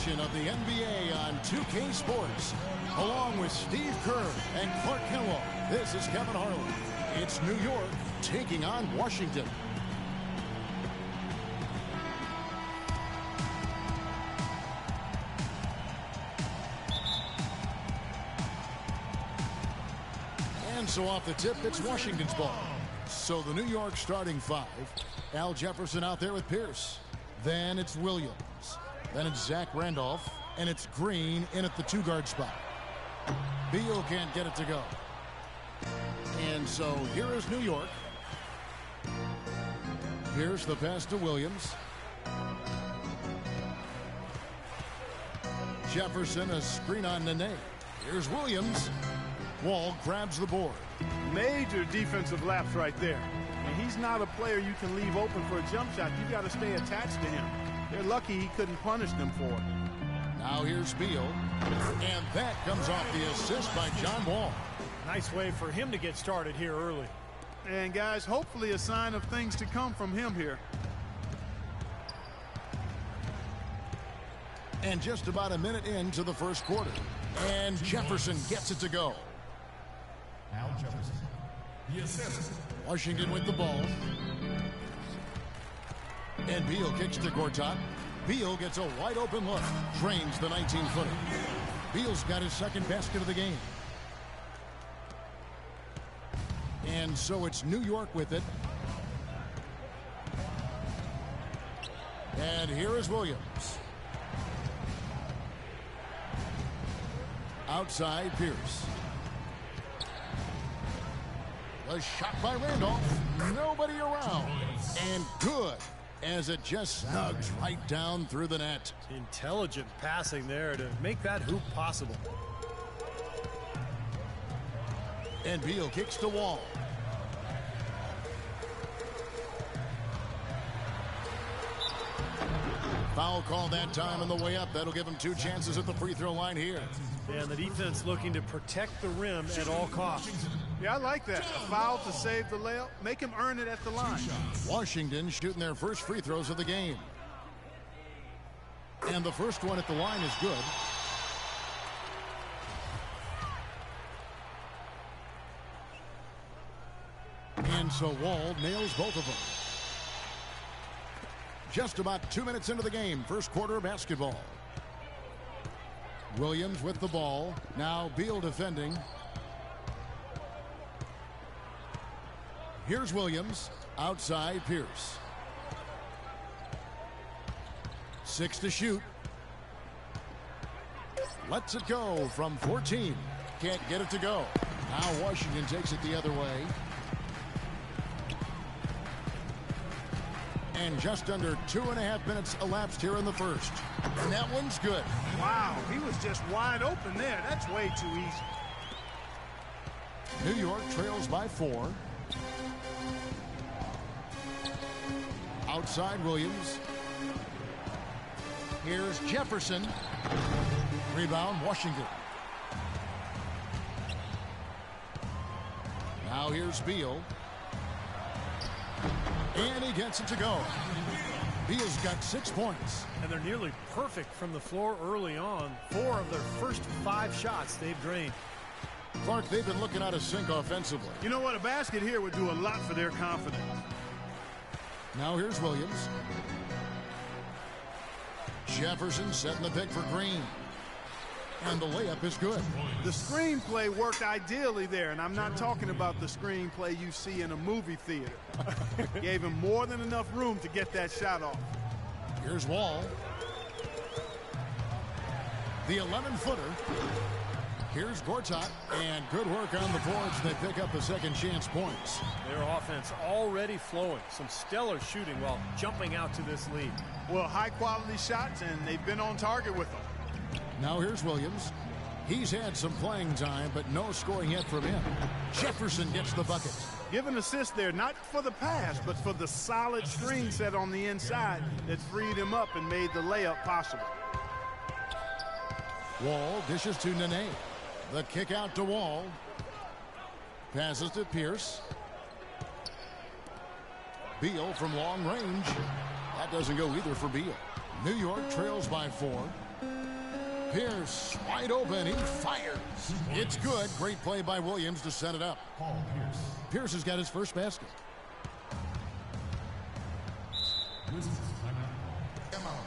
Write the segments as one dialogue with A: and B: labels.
A: action of the NBA on 2K Sports. Along with Steve Kerr and Clark Kellogg, this is Kevin Harlan. It's New York taking on Washington. And so off the tip, it's Washington's ball. So the New York starting five. Al Jefferson out there with Pierce. Then it's Williams. Then it's Zach Randolph. And it's Green in at the two-guard spot. Beal can't get it to go. And so here is New York. Pierce the pass to Williams. Jefferson a screen on Nene. Here's Williams. Wall grabs the board.
B: Major defensive lapse right there. And he's not a player you can leave open for a jump shot. You got to stay attached to him. They're lucky he couldn't punish them for it.
A: Now here's Beal. And that comes off the assist by John Wall.
C: Nice way for him to get started here early.
B: And guys, hopefully a sign of things to come from him here.
A: And just about a minute into the first quarter. And Jefferson gets it to go.
D: Al Jefferson, the assist.
A: Washington with the ball. And Beal kicks to Gortat. Beal gets a wide open look. Drains the 19-footer. Beal's got his second basket of the game. And so it's New York with it. And here is Williams. Outside Pierce. A shot by Randolph. Nobody around. And good, as it just snugs right down through the net.
C: Intelligent passing there to make that hoop possible.
A: And Beal kicks to Wall. Foul call that time on the way up. That'll give him two chances at the free throw line here.
C: And the defense looking to protect the rim at all costs.
B: Yeah, I like that. A foul to save the layup. Make him earn it at the line.
A: Washington shooting their first free throws of the game. And the first one at the line is good. And so Wall nails both of them. Just about 2 minutes into the game, first quarter of basketball. Williams with the ball. Now Beal defending. Here's Williams. Outside Pierce. 6 to shoot. Lets it go from 14. Can't get it to go. Now Washington takes it the other way. And just under 2.5 minutes elapsed here in the first. And that one's good.
B: Wow, he was just wide open there. That's way too easy.
A: New York trails by 4. Outside Williams. Here's Jefferson. Rebound Washington. Now here's Beal. And he gets it to go. Beal's got 6 points.
C: And they're nearly perfect from the floor early on. 4 of their first 5 shots they've drained.
A: Clark, they've been looking out of sync offensively.
B: You know what? A basket here would do a lot for their confidence.
A: Now here's Williams. Jefferson setting the pick for Green. And the layup is good.
B: The screenplay worked ideally there, and I'm not talking about the screenplay you see in a movie theater. Gave him more than enough room to get that shot off.
A: Here's Wall. The 11-footer. Here's Gortat, and good work on the boards. They pick up the second chance points.
C: Their offense already flowing. Some stellar shooting while jumping out to this lead.
B: Well, high-quality shots, and they've been on target with them.
A: Now here's Williams. He's had some playing time, but no scoring yet from him. Jefferson gets the bucket.
B: Give an assist there, not for the pass, but for the solid screen set on the inside that freed him up and made the layup possible.
A: Wall dishes to Nene. The kick out to Wall. Passes to Pierce. Beal from long range. That doesn't go either for Beal. New York trails by 4. Pierce wide open. He fires. It's good. Great play by Williams to set it up.
D: Paul Pierce.
A: Pierce has got his first basket.
D: Wizards timeout.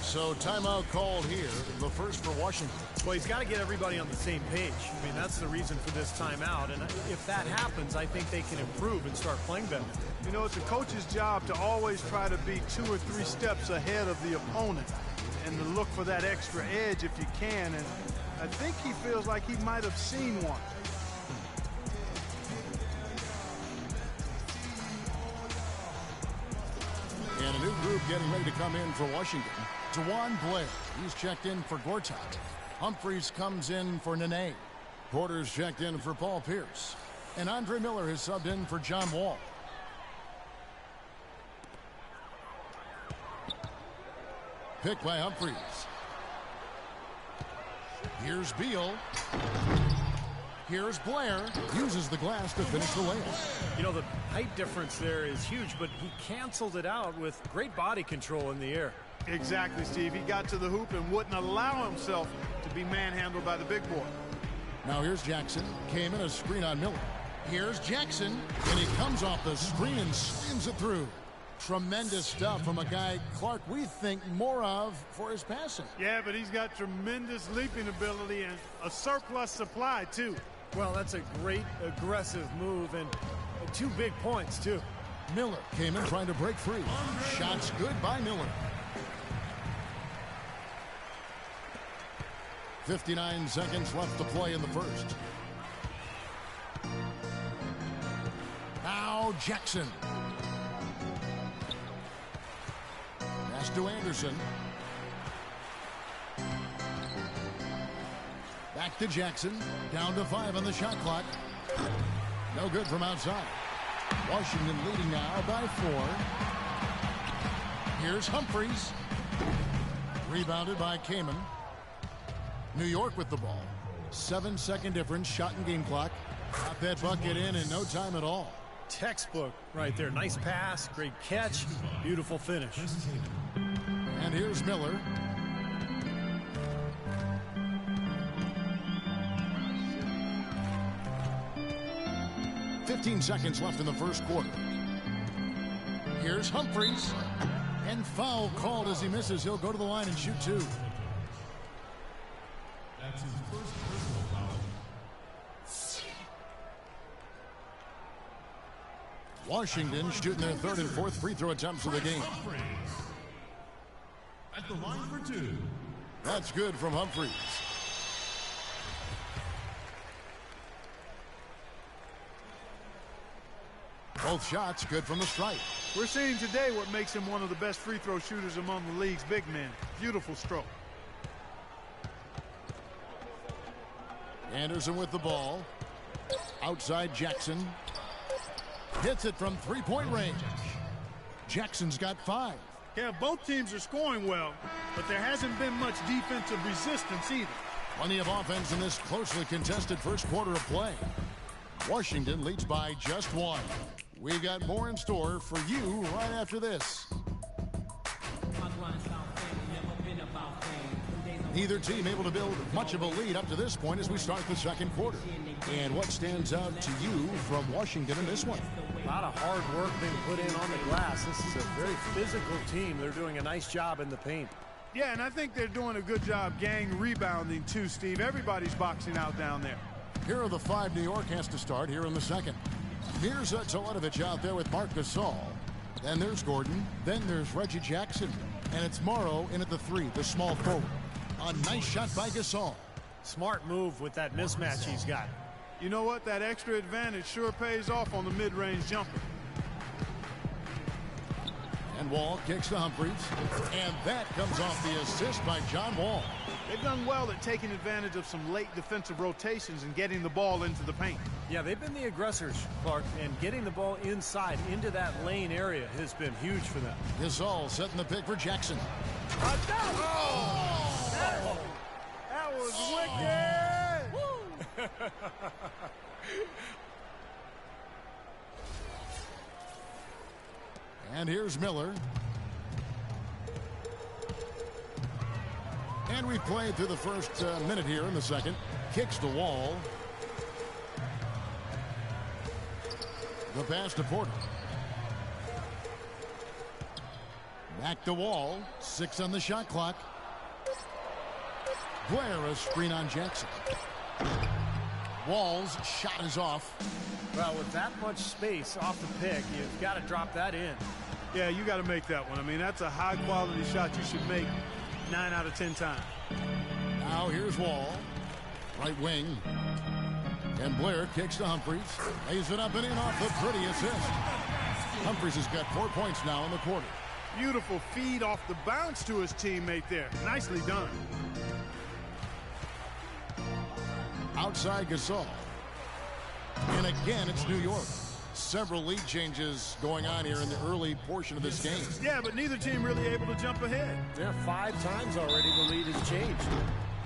A: So timeout called here, the first for Washington.
C: Well, he's got to get everybody on the same page. I mean, that's the reason for this timeout. And if that happens, I think they can improve and start playing better.
B: You know, it's a coach's job to always try to be 2 or 3 steps ahead of the opponent and to look for that extra edge if you can. And I think he feels like he might have seen one.
A: And a new group getting ready to come in for Washington. Dewan Blair, he's checked in for Gortat. Humphreys comes in for Nene. Porter's checked in for Paul Pierce. And Andre Miller has subbed in for John Wall. Picked by Humphreys. Here's Beal. Here's Blair. Uses the glass to finish the layup.
C: You know, the height difference there is huge, but he canceled it out with great body control in the air.
B: Exactly, Steve. He got to the hoop and wouldn't allow himself to be manhandled by the big boy.
A: Now here's Jackson. Came in a screen on Miller. Here's Jackson. And he comes off the screen and slams it through. Tremendous stuff from a guy, Clark, we think more of for his passing.
B: Yeah, but he's got tremendous leaping ability and a surplus supply, too.
C: Well, that's a great aggressive move and 2 big points, too.
A: Miller came in trying to break free. Shots good by Miller. 59 seconds left to play in the first. Now Jackson. Pass to Anderson. Back to Jackson. Down to 5 on the shot clock. No good from outside. Washington leading now by 4. Here's Humphreys. Rebounded by Kamen. New York with the ball. 7-second difference. Shot and game clock. Got that bucket in no time at all.
C: Textbook right there. Nice pass. Great catch. Beautiful finish.
A: And here's Miller. "15 seconds left in the first quarter. Here's Humphreys. And foul called as he misses. He'll go to the line and shoot 2.
D: That's his first personal foul.
A: Washington shooting their 3rd and 4th free throw attempts of the game.
D: Humphreys. At the line for 2.
A: That's good from Humphreys. Both shots good from the stripe.
B: We're seeing today what makes him one of the best free throw shooters among the league's big men. Beautiful stroke.
A: Anderson with the ball. Outside Jackson. Hits it from 3-point range. Jackson's got 5.
B: Yeah, both teams are scoring well, but there hasn't been much defensive resistance either.
A: Plenty of offense in this closely contested first quarter of play. Washington leads by just 1. We've got more in store for you right after this. Neither team able to build much of a lead up to this point as we start the second quarter. And what stands out to you from Washington in this one?
C: A lot of hard work being put in on the glass. This is a very physical team. They're doing a nice job in the paint.
B: Yeah, and I think they're doing a good job gang rebounding too, Steve. Everybody's boxing out down there.
A: Here are the 5 New York has to start here in the second. Here's Teletovic out there with Marc Gasol. Then there's Gordon. Then there's Reggie Jackson. And it's Morrow in at the 3, the small forward. A nice shot by Gasol.
C: Smart move with that mismatch he's got.
B: You know what? That extra advantage sure pays off on the mid-range jumper.
A: And Wall kicks to Humphreys. And that comes off the assist by John Wall.
B: They've done well at taking advantage of some late defensive rotations and getting the ball into the paint.
C: Yeah, they've been the aggressors, Clark, and getting the ball inside into that lane area has been huge for them.
A: Gasol setting the pick for Jackson.
B: That was wicked!
A: And here's Miller. And we've played through the first minute here in the second. Kicks to Wall. The pass to Porter. Back to Wall. 6 on the shot clock. Blair, a screen on Jackson. Wall's shot is off.
C: Well, with that much space off the pick, you've got to drop that in.
B: Yeah, you got to make that one. I mean, that's a high-quality shot you should make 9 out of 10 times.
A: Now here's Wall. Right wing. And Blair kicks to Humphries. Lays it up and in off the pretty assist. Humphries has got 4 points now in the quarter.
B: Beautiful feed off the bounce to his teammate there. Nicely done.
A: Outside Gasol. And again, it's New York. Several lead changes going on here in the early portion of this game.
B: Yeah, but neither team really able to jump ahead.
C: Yeah, 5 times already the lead has changed.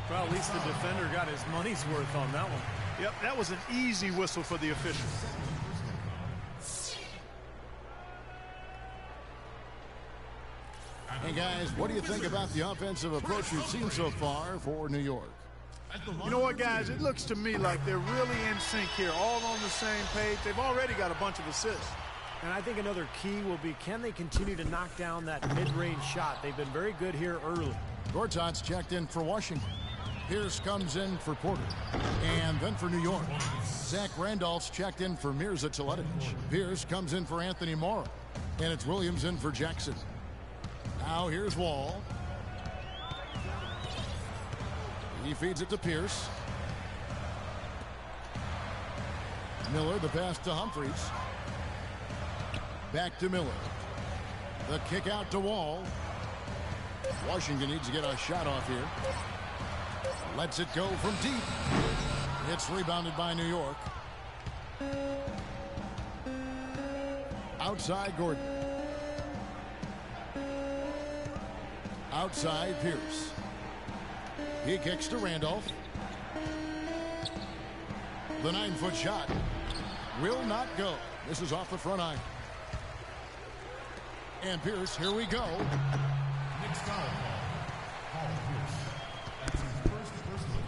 C: Well, at least the defender got his money's worth on that one.
B: Yep, that was an easy whistle for the official.
A: Hey, guys, what do you think about the offensive approach you've seen so far for New York?
B: You know what, guys? It looks to me like they're really in sync here, all on the same page. They've already got a bunch of assists.
C: And I think another key will be, can they continue to knock down that mid-range shot? They've been very good here early.
A: Gortat's checked in for Washington. Pierce comes in for Porter. And then for New York, Zach Randolph's checked in for Mirza Teletovic. Pierce comes in for Anthony Morrow. And it's Williams in for Jackson. Now here's Wall. He feeds it to Pierce. Miller, the pass to Humphries. Back to Miller. The kick out to Wall. Washington needs to get a shot off here. Lets it go from deep. It's rebounded by New York. Outside Gordon. Outside Pierce. He kicks to Randolph. The 9-foot shot will not go. This is off the front iron. And Pierce, here we go.
D: Next foul. Paul Pierce. That's his first personal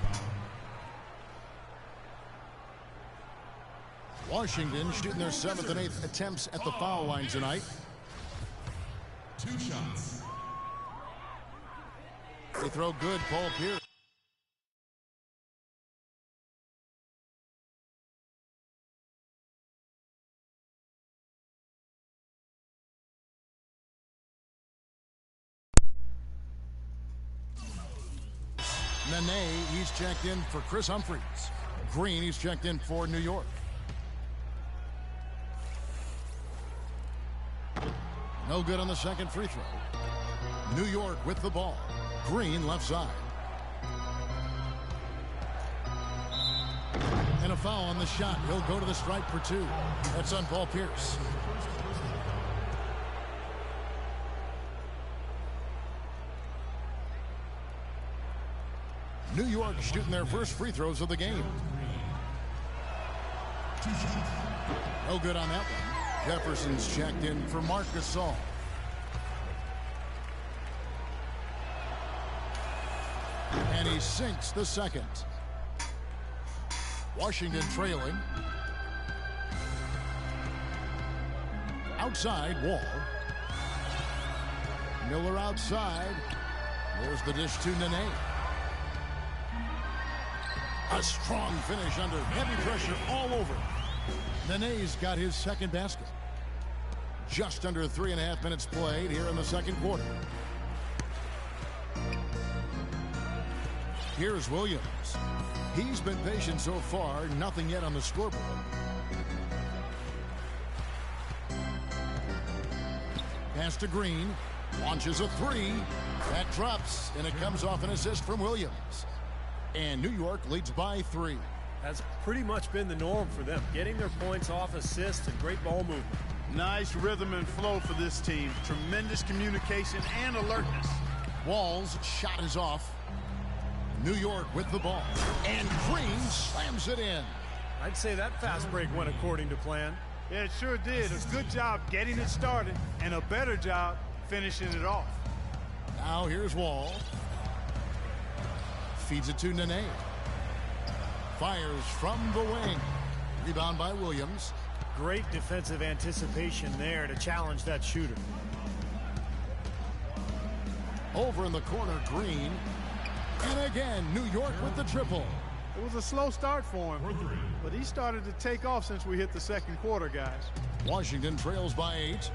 D: foul.
A: Washington shooting their 7th and 8th attempts at the foul line tonight.
D: 2 shots.
A: They throw good, Paul Pierce. Nene, he's checked in for Chris Humphries. Green, he's checked in for New York. No good on the second free throw. New York with the ball. Green left side. And a foul on the shot. He'll go to the stripe for 2. That's on Paul Pierce. New York shooting their first free throws of the game. No good on that one. Jefferson's checked in for Marc Gasol. And he sinks the second. Washington trailing. Outside, Wall. Miller outside. There's the dish to Nene. A strong finish under heavy pressure all over. Nene's got his second basket. Just under 3.5 minutes played here in the second quarter. Here's Williams. He's been patient so far, nothing yet on the scoreboard. Pass to Green. Launches a 3. That drops, and it comes off an assist from Williams. And New York leads by 3.
C: That's pretty much been the norm for them, getting their points off assists and great ball movement.
B: Nice rhythm and flow for this team. Tremendous communication and alertness.
A: Wall's shot is off. New York with the ball. And Green slams it in.
C: I'd say that fast break went according to plan.
B: Yeah, it sure did. A good job getting it started and a better job finishing it off.
A: Now here's Wall. feeds it to Nene. Fires from the wing. Rebound by Williams.
C: Great defensive anticipation there to challenge that shooter.
A: Over in the corner, Green. And again, New York with the triple.
B: It was a slow start for him, but he started to take off since we hit the second quarter, guys.
A: Washington trails by 8.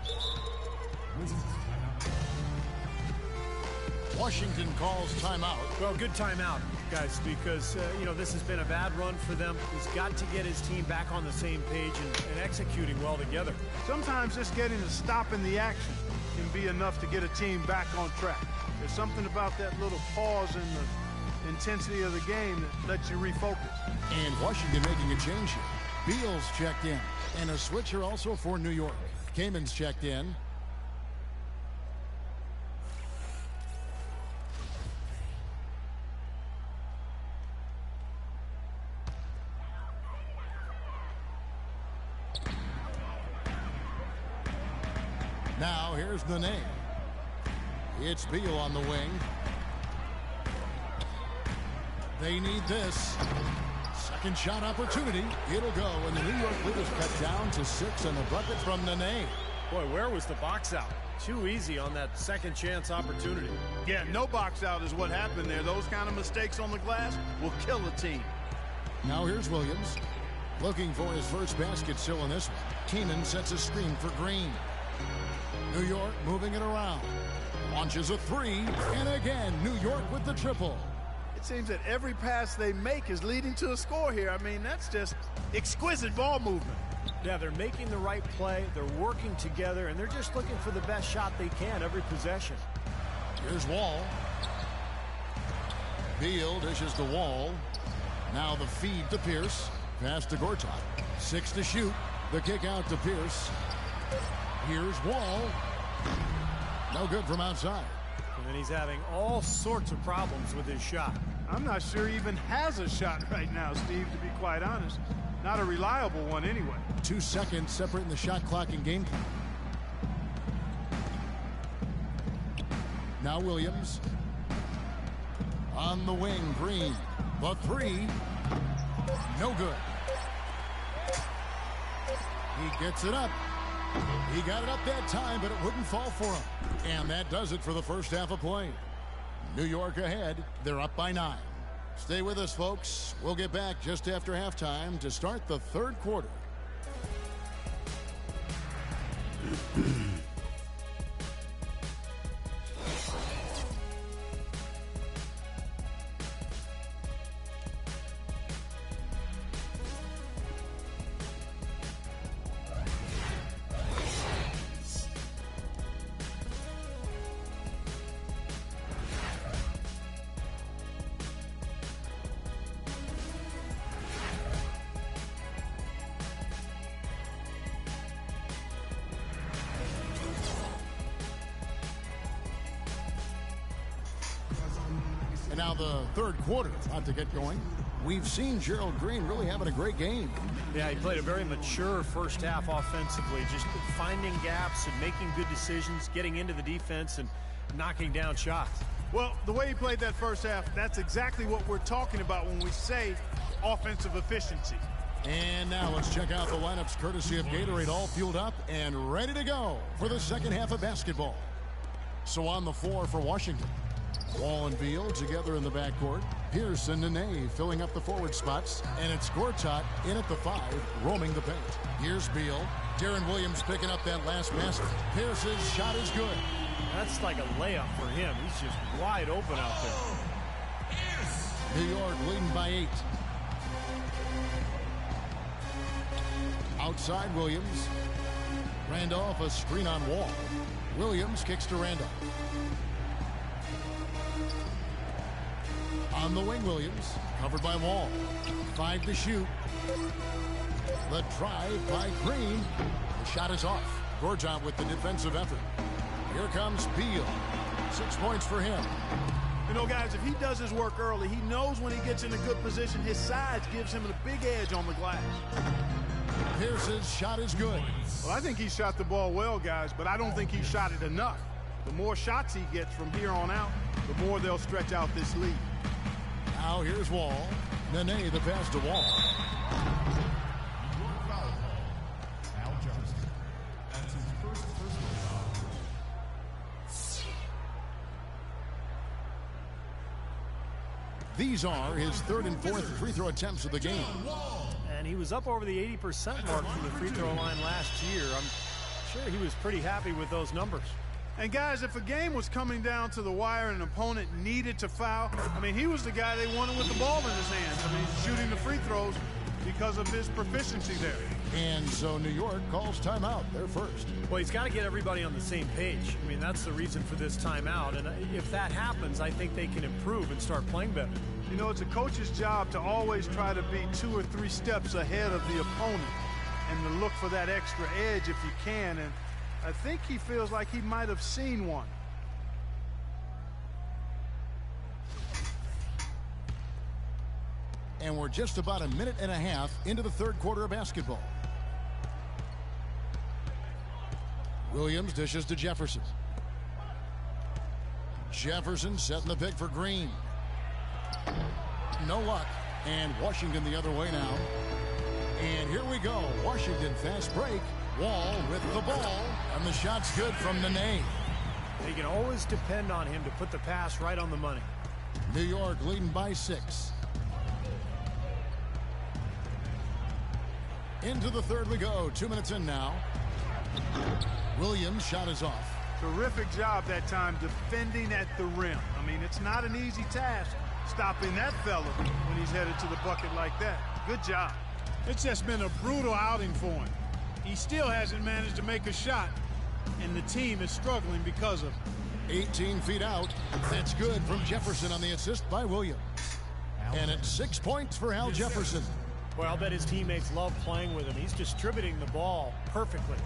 A: Washington calls timeout.
C: Well, good timeout, guys, because, you know, this has been a bad run for them. He's got to get his team back on the same page and executing well together.
B: Sometimes just getting a stop in the action can be enough to get a team back on track. There's something about that little pause in the intensity of the game that lets you refocus.
A: And Washington making a change here. Beal's checked in. And a switcher also for New York. Kaman's checked in. Now here's the name. It's Beal on the wing. They need this. Second shot opportunity. It'll go, and the New York lead is cut down to 6 and the bucket from Nene.
C: Boy, where was the box out? Too easy on that second chance opportunity.
B: Yeah, no box out is what happened there. Those kind of mistakes on the glass will kill a team.
A: Now here's Williams. Looking for his first basket still in this one. Keenan sets a screen for Green. New York moving it around. Launches a 3, and again, New York with the triple.
B: It seems that every pass they make is leading to a score here. I mean, that's just exquisite ball movement.
C: Yeah, they're making the right play, they're working together, and they're just looking for the best shot they can every possession.
A: Here's Wall. Beal dishes to Wall. Now the feed to Pierce. Pass to Gortat. 6 to shoot. The kick out to Pierce. Here's Wall. No good from outside.
C: And he's having all sorts of problems with his shot.
B: I'm not sure he even has a shot right now, Steve, to be quite honest. Not a reliable one anyway.
A: 2 seconds separating the shot clock and game clock. Now Williams. On the wing, Green. The 3. No good. He gets it up. He got it up that time, but it wouldn't fall for him. And that does it for the first half of play. New York ahead. They're up by 9. Stay with us, folks. We'll get back just after halftime to start the third quarter. And now the third quarter about to get going. We've seen Gerald Green really having a great game.
C: Yeah, he played a very mature first half offensively, just finding gaps and making good decisions, getting into the defense and knocking down shots.
B: Well, the way he played that first half, that's exactly what we're talking about when we say offensive efficiency.
A: And now let's check out the lineups courtesy of Gatorade, all fueled up and ready to go for the second half of basketball. So on the floor for Washington, Wall and Beal together in the backcourt. Pierce and Nene filling up the forward spots. And it's Gortat in at the 5, roaming the paint. Here's Beal. Darren Williams picking up that last basket. Pierce's shot is good.
C: That's like a layup for him. He's just wide open out there.
A: New York leading by 8. Outside Williams. Randolph a screen on Wall. Williams kicks to Randolph. On the wing, Williams. Covered by Wall. 5 to shoot. The drive by Green. The shot is off. Gortat with the defensive effort. Here comes Beal. 6 points for him.
B: You know, guys, if he does his work early, he knows when he gets in a good position, his size gives him a big edge on the glass.
A: Pierce's shot is good.
B: Well, I think he shot the ball well, guys, but I don't think he shot it enough. The more shots he gets from here on out, the more they'll stretch out this lead.
A: Now here's Wall. Nene the pass to Wall.
D: New York foul call. Al Jefferson. That's his first personal foul.
A: These are his third and fourth free throw attempts of the game.
C: And he was up over the 80% mark from the free throw line last year. I'm sure he was pretty happy with those numbers.
B: And guys, if a game was coming down to the wire and an opponent needed to foul, I mean, he was the guy they wanted with the ball in his hands. I mean, shooting the free throws because of his proficiency there.
A: And so New York calls timeout. They're first.
C: Well, he's got to get everybody on the same page. I mean, that's the reason for this timeout. And if that happens, I think they can improve and start playing better.
B: You know, it's a coach's job to always try to be 2 or 3 steps ahead of the opponent and to look for that extra edge if you can. And I think he feels like he might have seen one.
A: And we're just about a minute and a half into the third quarter of basketball. Williams dishes to Jefferson. Jefferson setting the pick for Green. No luck. And Washington the other way now. And here we go. Washington fast break. Wall with the ball. And the shot's good from Nene.
C: You can always depend on him to put the pass right on the money.
A: New York leading by 6. Into the third we go. 2 minutes in now. Williams' shot is off.
B: Terrific job that time defending at the rim. I mean, it's not an easy task stopping that fella when he's headed to the bucket like that. Good job. It's just been a brutal outing for him. He still hasn't managed to make a shot, and the team is struggling because of it.
A: 18 feet out. That's good from Jefferson on the assist by Williams. And it's 6 points for Al Jefferson.
C: Well, I'll bet his teammates love playing with him. He's distributing the ball perfectly.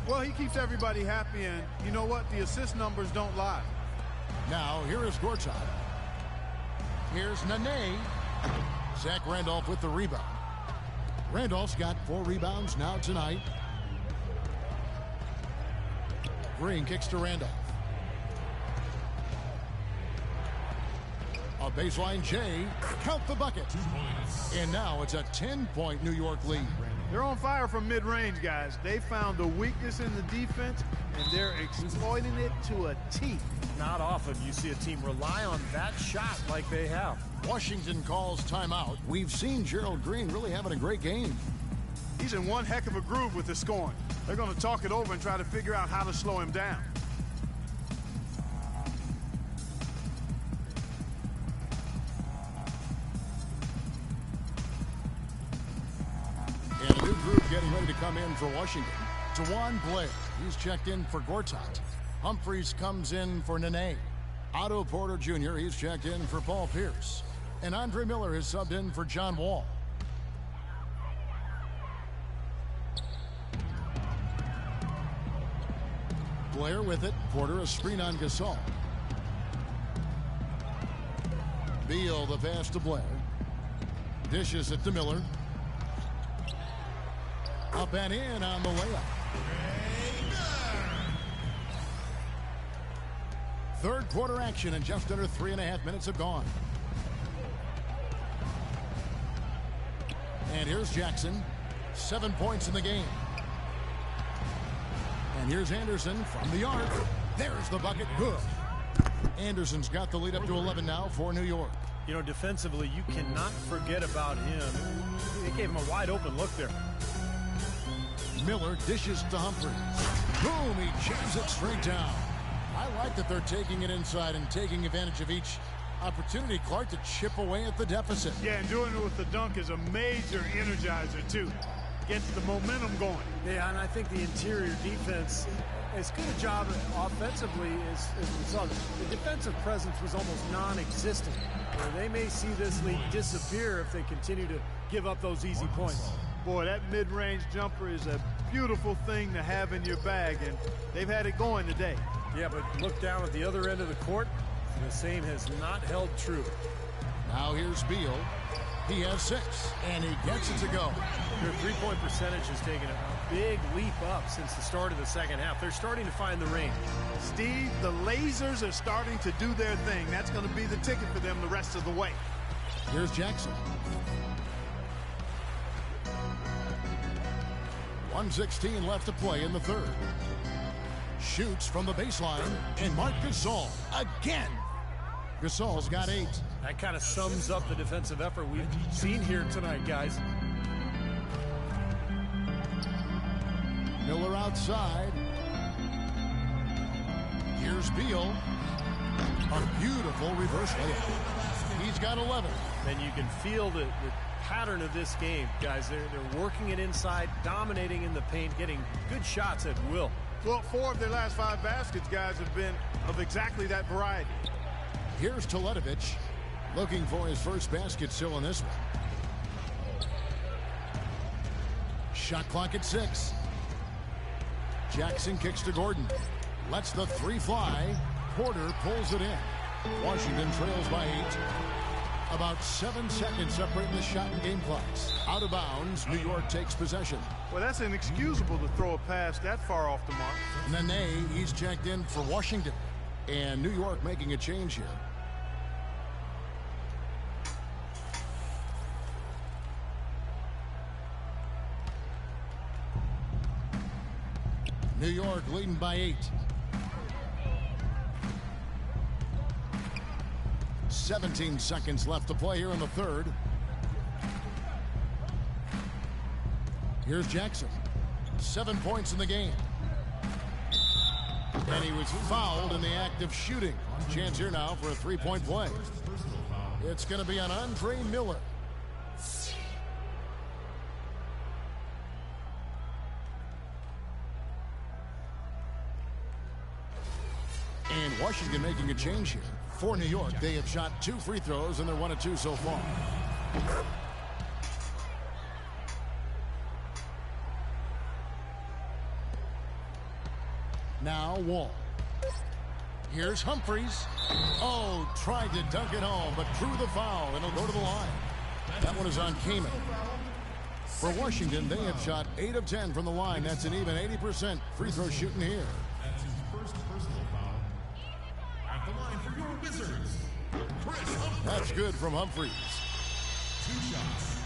B: Well, he keeps everybody happy, and you know what? The assist numbers don't lie.
A: Now, here is Gortat. Here's Nene. Zach Randolph with the rebound. Randolph's got 4 rebounds now tonight. Green kicks to Randolph. A baseline J. Count the bucket.
D: 2 points.
A: And now it's a 10-point New York lead.
B: They're on fire from mid-range, guys. They found a weakness in the defense, and they're exploiting it to a T.
C: Not often you see a team rely on that shot like they have.
A: Washington calls timeout. We've seen Gerald Green really having a great game.
B: He's in one heck of a groove with the scoring. They're going to talk it over and try to figure out how to slow him down.
A: And a new group getting ready to come in for Washington. Dewan Blair, he's checked in for Gortat. Humphreys comes in for Nene. Otto Porter Jr., he's checked in for Paul Pierce. And Andre Miller has subbed in for John Wall. Blair with it. Porter a screen on Gasol. Beal the pass to Blair. Dishes it to Miller. Up and in on the layup. Third quarter action and just under 3.5 minutes have gone. And here's Jackson. 7 points in the game. And here's Anderson from the arc. There's the bucket. Good. Anderson's got the lead up to 11 now for New York.
C: You know, defensively, you cannot forget about him. They gave him a wide open look there.
A: Miller dishes to Humphreys. Boom, he jams it straight down. I like that they're taking it inside and taking advantage of each opportunity, Clark, to chip away at the deficit.
B: Yeah, and doing it with the dunk is a major energizer, too. Gets the momentum going.
C: Yeah, and I think the interior defense, as good a job offensively as we saw. The defensive presence was almost non-existent. They may see this lead disappear if they continue to give up those easy points.
B: Boy, that mid-range jumper is a beautiful thing to have in your bag, and they've had it going today.
C: Yeah, but look down at the other end of the court. The same has not held true.
A: Now here's Beal. He has 6, and he gets it to go.
C: Their three-point percentage has taken a big leap up since the start of the second half. They're starting to find the range.
B: Steve, the lasers are starting to do their thing. That's going to be the ticket for them the rest of the way.
A: Here's Jackson. 1:16 left to play in the third. Shoots from the baseline, and Marc Gasol again. Gasol's got 8.
C: That kind of sums up the defensive effort we've seen here tonight, guys.
A: Miller outside. Here's Beal. A beautiful reverse layup. He's got 11.
C: And you can feel the pattern of this game, guys. They're working it inside, dominating in the paint, getting good shots at will.
B: Well, 4 of their last 5 baskets, guys, have been of exactly that variety.
A: Here's Teletovic, looking for his first basket still in this one. Shot clock at 6. Jackson kicks to Gordon. Lets the 3 fly. Porter pulls it in. Washington trails by 8. About 7 seconds separating the shot and game clocks. Out of bounds, New York takes possession.
B: Well, that's inexcusable to throw a pass that far off the mark.
A: Nene, he's checked in for Washington. And New York making a change here. New York leading by 8. 17 seconds left to play here in the third. Here's Jackson. 7 points in the game. And he was fouled in the act of shooting. Chance here now for a 3-point play. It's going to be on Andre Miller. And Washington making a change here. For New York, they have shot 2 free throws, and they're 1 of 2 so far. Now Wall. Here's Humphries. Oh, tried to dunk it home, but drew the foul, and it'll go to the line. That one is on Kaman. For Washington, they have shot 8 of 10 from the line. That's an even 80% free throw shooting here.
D: That's his first personal foul. At the line for your Wizards, Chris Humphries.
A: That's good from Humphries.
D: 2 shots.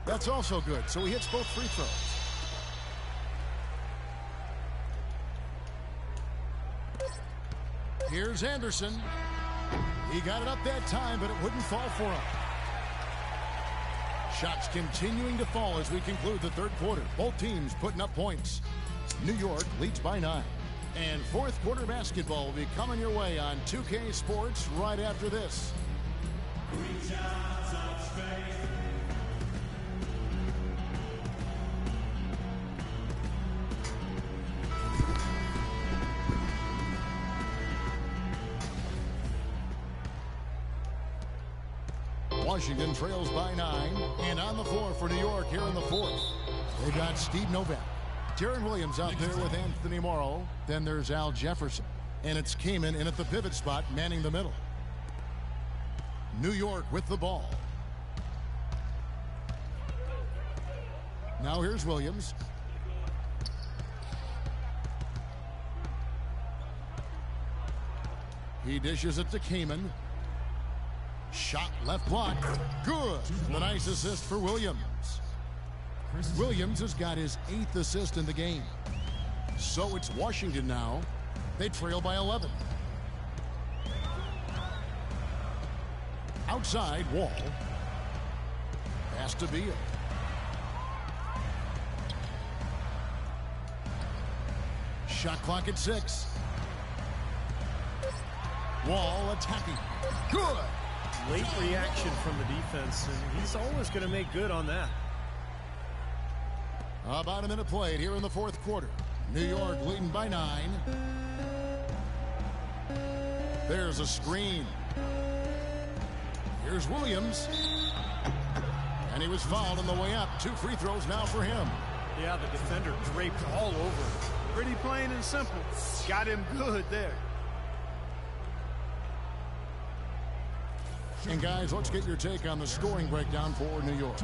A: That's also good, so he hits both free throws. Here's Anderson. He got it up that time, but it wouldn't fall for him. Shots continuing to fall as we conclude the third quarter. Both teams putting up points. New York leads by 9. And fourth quarter basketball will be coming your way on 2K Sports right after this. Washington trails by 9, and on the floor for New York here in the fourth. They got Steve Novak. Jaron Williams out there with Anthony Morrow. Then there's Al Jefferson. And it's Kaman in at the pivot spot, manning the middle. New York with the ball. Now here's Williams. He dishes it to Kaman. Shot left block. Good. The nice assist for Williams. Williams has got his 8th assist in the game. So it's Washington now. They trail by 11. Outside, Wall. Pass to Beal. Shot clock at 6. Wall attacking. Good.
C: Late reaction from the defense, and he's always going to make good on that.
A: About a minute played here in the fourth quarter. New York leading by 9. There's a screen. Here's Williams. And he was fouled on the way up. 2 free throws now for him.
C: Yeah, the defender draped all over.
B: Pretty plain and simple. Got him good there.
A: And guys, let's get your take on the scoring breakdown for New York.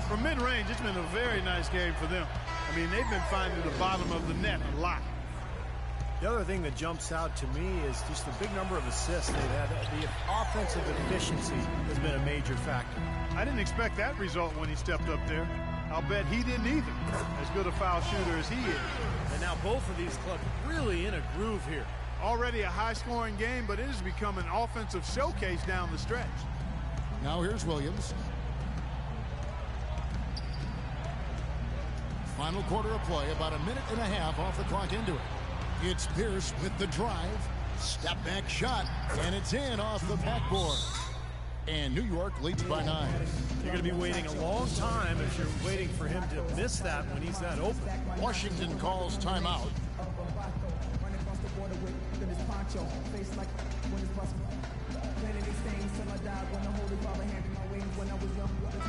B: From mid-range, it's been a very nice game for them. I mean, they've been finding the bottom of the net a lot.
C: The other thing that jumps out to me is just the big number of assists they've had. The offensive efficiency has been a major factor.
B: I didn't expect that result when he stepped up there. I'll bet he didn't either, as good a foul shooter as he is.
C: And now both of these clubs really in a groove here.
B: Already a high-scoring game, but it has become an offensive showcase down the stretch.
A: Now here's Williams. Final quarter of play, about a minute and a half off the clock into it. It's Pierce with the drive. Step back shot, and it's in off the backboard. And New York leads by 9.
C: You're going to be waiting a long time if you're waiting for him to miss that when he's that open.
A: Washington calls timeout.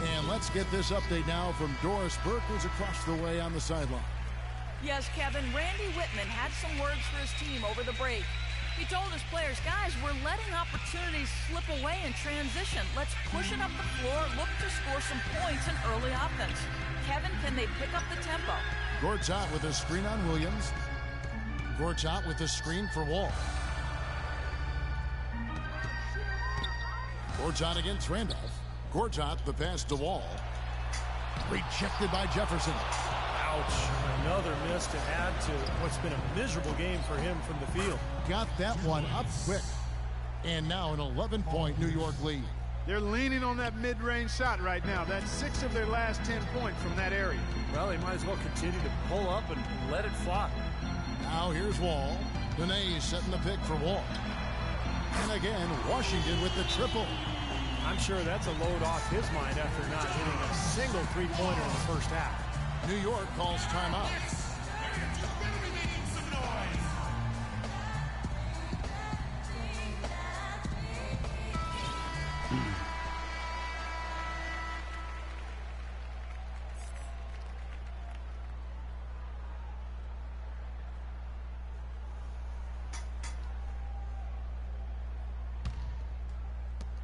A: And let's get this update now from Doris Burke, who's across the way on the sideline.
E: Yes, Kevin, Randy Whitman had some words for his team over the break. He told his players, guys, we're letting opportunities slip away in transition. Let's push it up the floor, look to score some points in early offense. Kevin, can they pick up the tempo?
A: Gortat with a screen on Williams. Gortat with the screen for Wall. Gortat against Randolph. Gortat the pass to Wall. Rejected by Jefferson.
C: Ouch. Another miss to add to what's been a miserable game for him from the field.
A: Got that one up quick. And now an 11-point New York lead.
B: They're leaning on that mid-range shot right now. That's 6 of their last 10 points from that area.
C: Well, they might as well continue to pull up and let it fly.
A: Now here's Wall. Nene setting the pick for Wall. And again, Washington with the triple.
C: I'm sure that's a load off his mind after not hitting a single three-pointer in the first half.
A: New York calls timeout.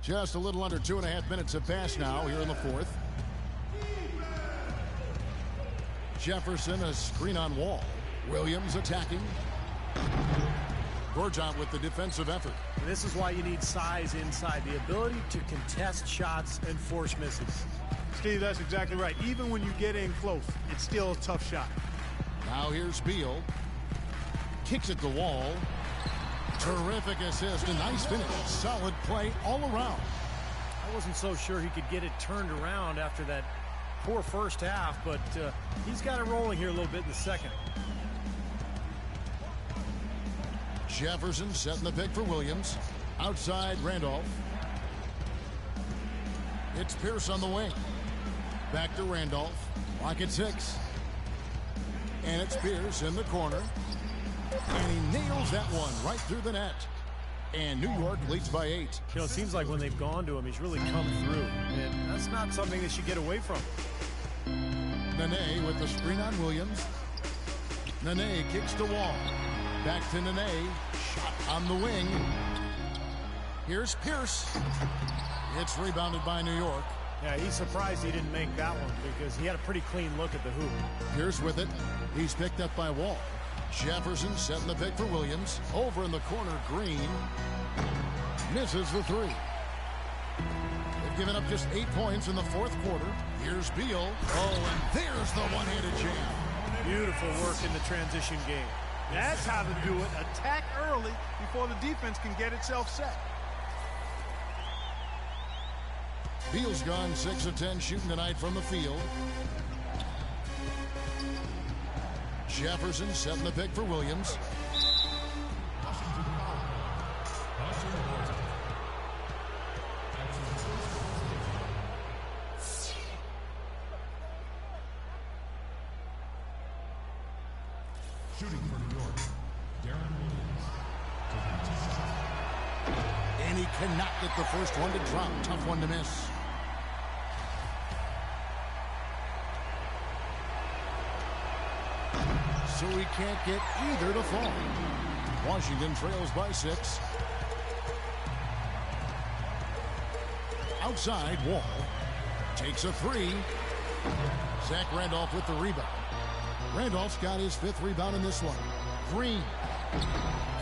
A: Just a little under 2.5 minutes have passed now here in the fourth. Jefferson a screen on Wall. Williams attacking. Gortat with the defensive effort.
C: And this is why you need size inside, the ability to contest shots and force misses.
B: Steve, that's exactly right. Even when you get in close, it's still a tough shot.
A: Now here's Beal. Kicks at the Wall. Terrific assist, a nice finish. Solid play all around.
C: I wasn't so sure he could get it turned around after that poor first half, but he's got it rolling here a little bit in the second.
A: Jefferson setting the pick for Williams. Outside Randolph. It's Pierce on the wing. Back to Randolph. Lock at 6. And it's Pierce in the corner. And he nails that one right through the net. And New York leads by 8.
C: You know, it seems like when they've gone to him, he's really come through. And that's not something they should get away from.
A: Nene with the screen on Williams. Nene kicks to Wall. Back to Nene. Shot on the wing. Here's Pierce. It's rebounded by New York.
C: Yeah, he's surprised he didn't make that one because he had a pretty clean look at the hoop.
A: Pierce with it. He's picked up by Wall. Jefferson setting the pick for Williams. Over in the corner, Green. Misses the 3. They've given up just 8 points in the fourth quarter. Here's Beal. Oh, and there's the one-handed jam.
C: Beautiful work in the transition game.
B: That's how to do it. Attack early before the defense can get itself set.
A: Beal's gone 6 of 10 shooting tonight from the field. Jefferson setting the pick for Williams.
D: Shooting for New York, Darren Williams.
A: And he cannot get the first one to drop. Tough one to miss. So he can't get either to fall. Washington trails by 6. Outside, Wall takes a 3. Zach Randolph with the rebound. Randolph's got his 5th rebound in this one. Green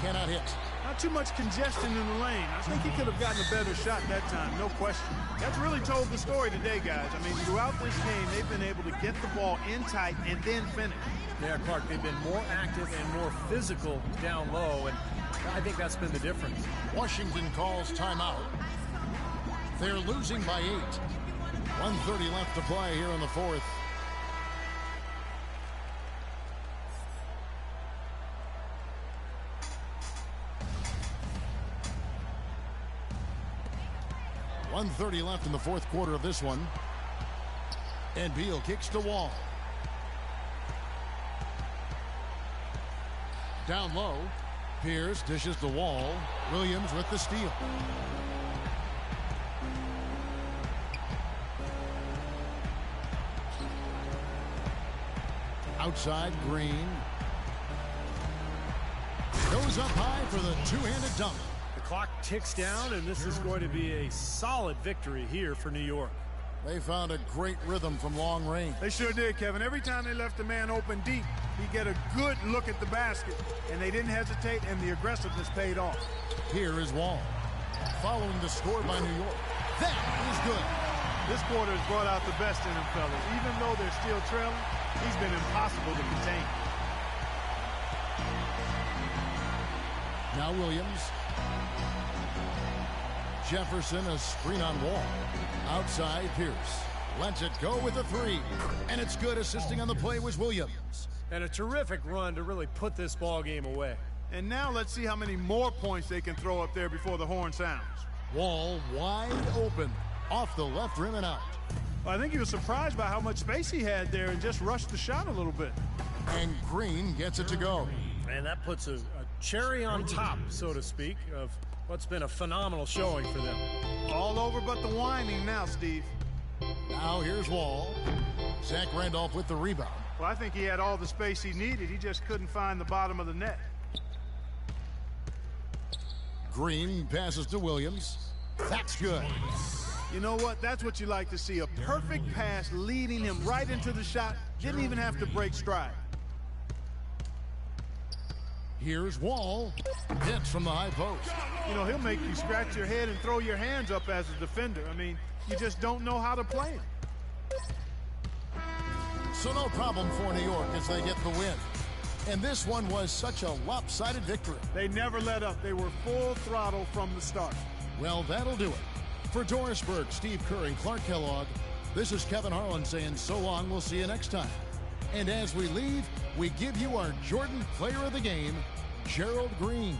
A: Cannot hit.
B: Not too much congestion in the lane. I think he could have gotten a better shot that time, no question. That's really told the story today, guys. I mean, throughout this game, they've been able to get the ball in tight and then finish.
C: Yeah, Clark, they've been more active and more physical down low, and I think that's been the difference.
A: Washington calls timeout. They're losing by 8. 1:30 left to play here in the fourth. .130 left in the fourth quarter of this one. And Beal kicks to Wall. Down low. Pierce dishes the Wall. Williams with the steal. Outside, Green. Goes up high for the two-handed dunk.
C: The clock ticks down, and this is going to be a solid victory here for New York.
A: They found a great rhythm from long range.
B: They sure did, Kevin. Every time they left the man open deep, he'd get a good look at the basket, and they didn't hesitate, and the aggressiveness paid off.
A: Here is Wall. Following the score by New York. That is good.
B: This quarter has brought out the best in him, fellas. Even though they're still trailing, he's been impossible to contain.
A: Now Williams. Jefferson, a screen on Wall. Outside, Pierce. Lets it go with a three. And it's good. Assisting on the play was Williams.
C: And a terrific run to really put this ball game away.
B: And now let's see how many more points they can throw up there before the horn sounds.
A: Wall wide open. Off the left rim and out.
B: Well, I think he was surprised by how much space he had there and just rushed the shot a little bit.
A: And Green gets it to go.
C: And that puts a cherry on top, so to speak, of what's been a phenomenal showing for them.
B: All over but the whining now, Steve.
A: Now here's Wall. Zach Randolph with the rebound.
B: Well, I think he had all the space he needed. He just couldn't find the bottom of the net.
A: Green passes to Williams. That's good.
B: You know what? That's what you like to see. A perfect pass leading him right into the shot. Didn't even have to break stride.
A: Here's Wall. Hits from the high post.
B: You know, he'll make you scratch your head and throw your hands up as a defender. I mean, you just don't know how to play him.
A: So no problem for New York as they get the win. And this one was such a lopsided victory.
B: They never let up. They were full throttle from the start.
A: Well, that'll do it. For Doris Burke, Steve Kerr, and Clark Kellogg, this is Kevin Harlan saying so long. We'll see you next time. And as we leave, we give you our Jordan Player of the Game, Gerald Green.